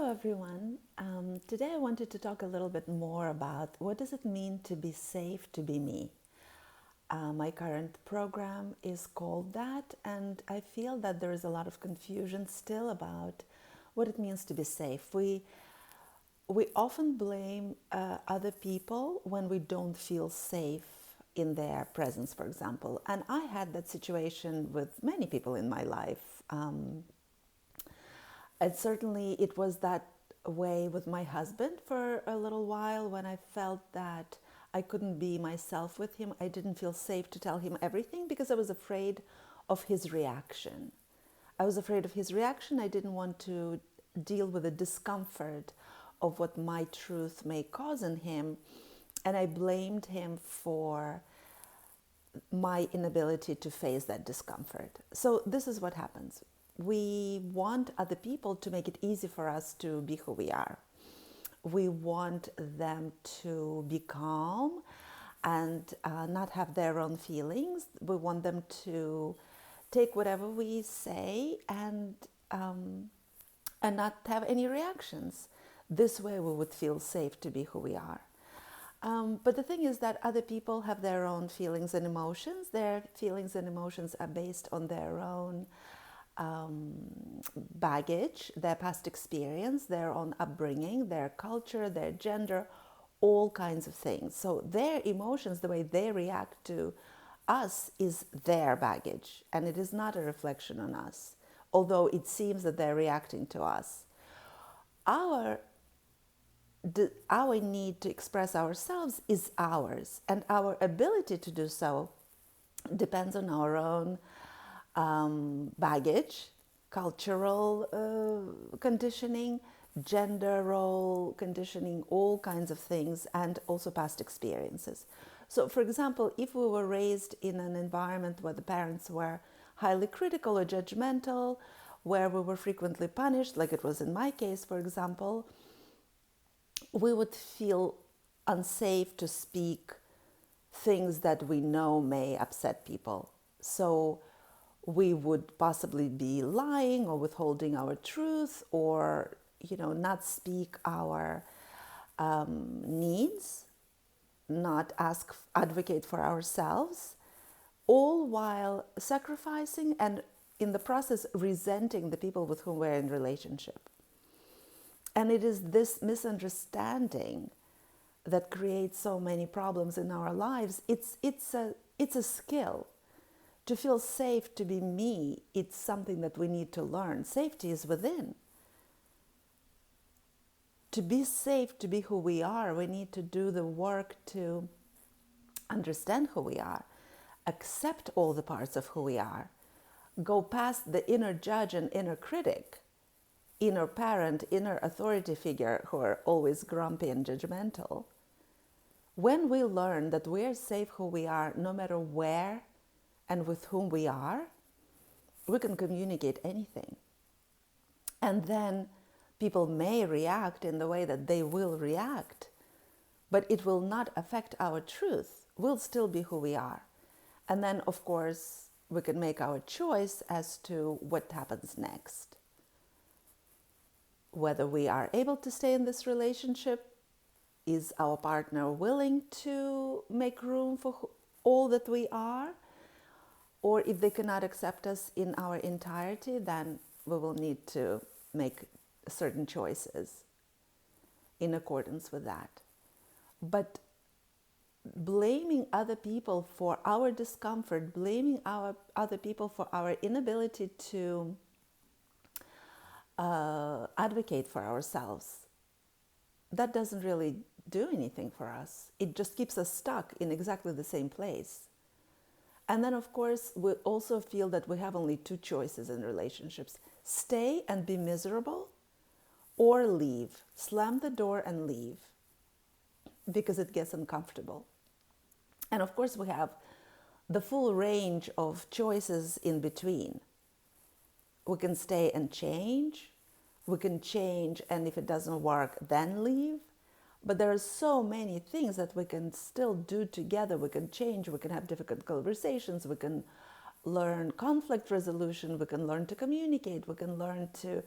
Hello everyone. Today I wanted to talk a little bit more about what does it mean to be safe to be me. My current program is called that, and I feel that there is a lot of confusion still about what it means to be safe. We often blame other people when we don't feel safe in their presence, for example. And I had that situation with many people in my life. And certainly it was that way with my husband for a little while when I felt that I couldn't be myself with him. I didn't feel safe to tell him everything because I was afraid of his reaction. I was afraid of his reaction. I didn't want to deal with the discomfort of what my truth may cause in him. And I blamed him for my inability to face that discomfort. So this is what happens. We want other people to make it easy for us to be who we are. We want them to be calm and not have their own feelings. We want them to take whatever we say and not have any reactions. This way we would feel safe to be who we are. But the thing is that other people have their own feelings and emotions. Their feelings and emotions are based on their own baggage, their past experience, their own upbringing, their culture, their gender, all kinds of things. So their emotions, the way they react to us, is their baggage, and it is not a reflection on us, although it seems that they're reacting to us. Our need to express ourselves is ours, and our ability to do so depends on our own baggage, cultural conditioning, gender role conditioning, all kinds of things, and also past experiences. So, for example, if we were raised in an environment where the parents were highly critical or judgmental, where we were frequently punished, like it was in my case, for example, we would feel unsafe to speak things that we know may upset people. So we would possibly be lying or withholding our truth, or not speak our needs, not advocate for ourselves, all while sacrificing and in the process resenting the people with whom we're in relationship. And it is this misunderstanding that creates so many problems in our lives. It's a skill. To feel safe to be me, it's something that we need to learn. Safety is within. To be safe, to be who we are, we need to do the work to understand who we are, accept all the parts of who we are, go past the inner judge and inner critic, inner parent, inner authority figure who are always grumpy and judgmental. When we learn that we're safe who we are, no matter where and with whom we are, we can communicate anything. And then people may react in the way that they will react, but it will not affect our truth. We'll still be who we are. And then, of course, we can make our choice as to what happens next. Whether we are able to stay in this relationship, is our partner willing to make room for all that we are? Or if they cannot accept us in our entirety, then we will need to make certain choices in accordance with that. But blaming other people for our discomfort, blaming other people for our inability to advocate for ourselves, that doesn't really do anything for us. It just keeps us stuck in exactly the same place. And then, of course, we also feel that we have only two choices in relationships: stay and be miserable, or leave, slam the door and leave, because it gets uncomfortable. And of course, we have the full range of choices in between. We can stay and change. We can change, and if it doesn't work, then leave. But there are so many things that we can still do together. We can change, we can have difficult conversations, we can learn conflict resolution, we can learn to communicate, we can learn to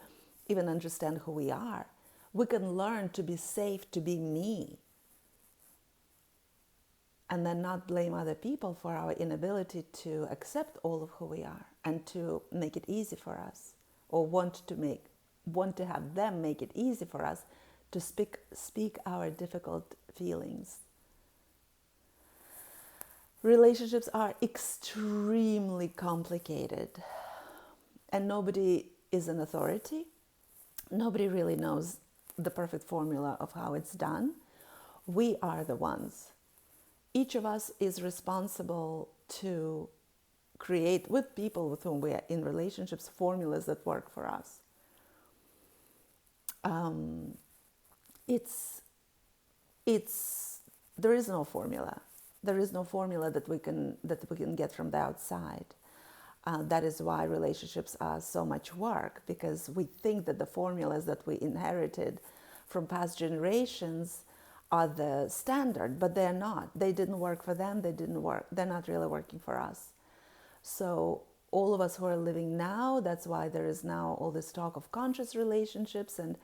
even understand who we are. We can learn to be safe, to be me, and then not blame other people for our inability to accept all of who we are and to make it easy for us, or want to have them make it easy for us to speak our difficult feelings. Relationships are extremely complicated, and nobody is an authority. Nobody really knows the perfect formula of how it's done. We are the ones. Each of us is responsible to create, with people with whom we are in relationships, formulas that work for us. There is no formula. There is no formula that we can get from the outside. That is why relationships are so much work, because we think that the formulas that we inherited from past generations are the standard, but they're not. They didn't work for them. They're not really working for us. So all of us who are living now, that's why there is now all this talk of conscious relationships, and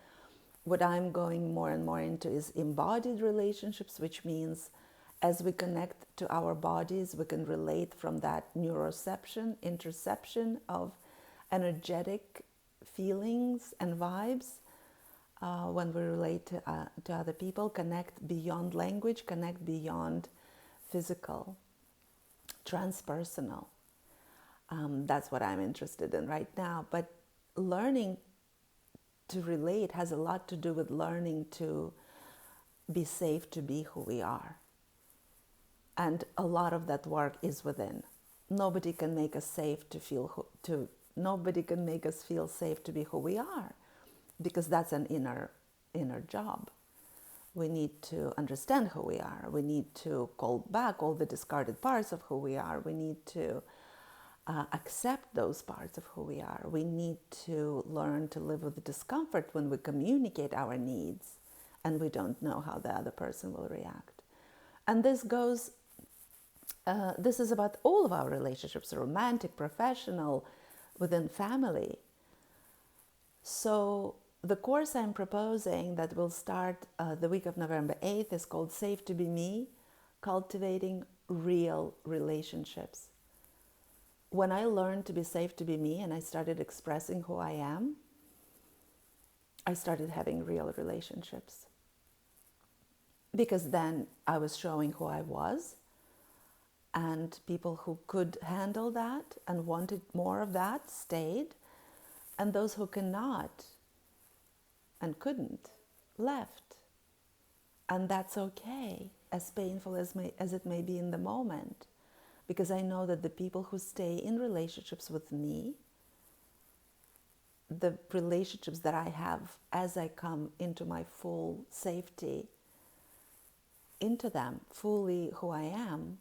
what I'm going more and more into is embodied relationships, which means as we connect to our bodies, we can relate from that interception of energetic feelings and vibes. When we relate to other people, connect beyond language, connect beyond physical, transpersonal. That's what I'm interested in right now. But learning to relate has a lot to do with learning to be safe to be who we are. And a lot of that work is within. Nobody can make us safe nobody can make us feel safe to be who we are, because that's an inner job. We need to understand who we are. We need to call back all the discarded parts of who we are. We need to accept those parts of who we are. We need to learn to live with the discomfort when we communicate our needs and we don't know how the other person will react. And this is about all of our relationships, romantic, professional, within family. So the course I'm proposing that will start the week of November 8th is called Safe to Be Me, Cultivating Real Relationships. When I learned to be safe to be me and I started expressing who I am, I started having real relationships. Because then I was showing who I was, and people who could handle that and wanted more of that stayed, and those who cannot and couldn't left. And that's okay, as painful as it may be in the moment, because I know that the people who stay in relationships with me, the relationships that I have as I come into my full safety, into them, fully who I am,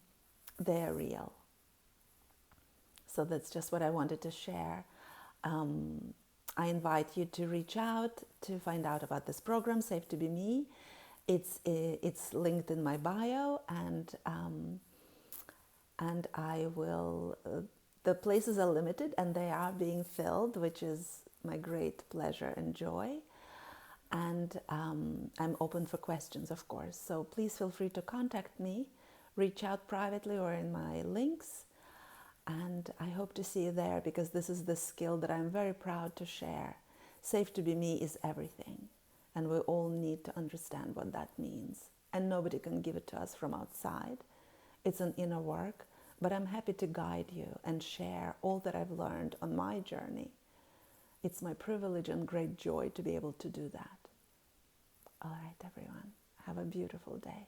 they're real. So that's just what I wanted to share. I invite you to reach out to find out about this program, Safe to Be Me. It's linked in my bio, and I will. The places are limited, and they are being filled, which is my great pleasure and joy. And I'm open for questions, of course. So please feel free to contact me, reach out privately or in my links. And I hope to see you there, because this is the skill that I'm very proud to share. Safe to be me is everything. And we all need to understand what that means. And nobody can give it to us from outside. It's an inner work, but I'm happy to guide you and share all that I've learned on my journey. It's my privilege and great joy to be able to do that. All right, everyone, have a beautiful day.